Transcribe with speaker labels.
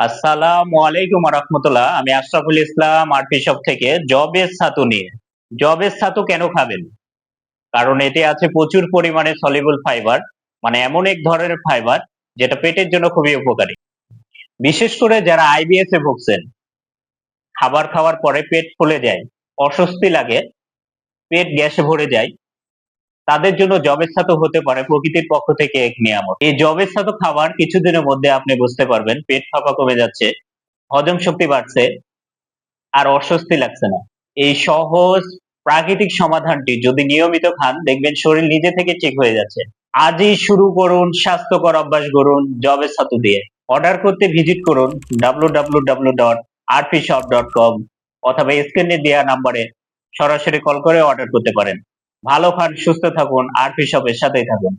Speaker 1: আসসালামু আলাইকুম রাহমাতুল্লাহ। আমি আশরাফুল ইসলাম আরপি শপ থেকে জবের ছাতু নিয়ে। জবের ছাতু কেন খাবেন? কারণ এতে আছে প্রচুর পরিমাণে সলিউবল ফাইবার, মানে এমন এক ধরনের ফাইবার যেটা পেটের জন্য খুবই উপকারী। বিশেষ করে যারা আইবিএস এ ভুগছেন, খাবার খাওয়ার পরে পেট ফুলে যায়, অস্বস্তি লাগে, পেট গ্যাসে ভরে যায়, তাদের জন্য জবের ছাতু হতে পারে প্রকৃতির পক্ষ থেকে এক নিয়ামত। এই জবের ছাতু খাবার কিছুদিনের মধ্যে আপনি বুঝতে পারবেন পেট ফাঁপা কমে যাচ্ছে, হজম শক্তি বাড়ছে, আর অস্বস্তি লাগছে না। এই সহজ প্রাকৃতিক সমাধানটি যদি নিয়মিত খান দেখবেন শরীর নিজে থেকে ঠিক হয়ে যাচ্ছে। আজই শুরু করুন স্বাস্থ্যকর অভ্যাস গড়ুন জবের ছাতু দিয়ে। অর্ডার করতে ভিজিট করুন www.rpshop.com অথবা স্ক্রিনে দেওয়া নাম্বারে সরাসরি কল করে অর্ডার করতে পারেন। ভালো খান, সুস্থ থাকুন, আরপি শপের সাথেই থাকুন।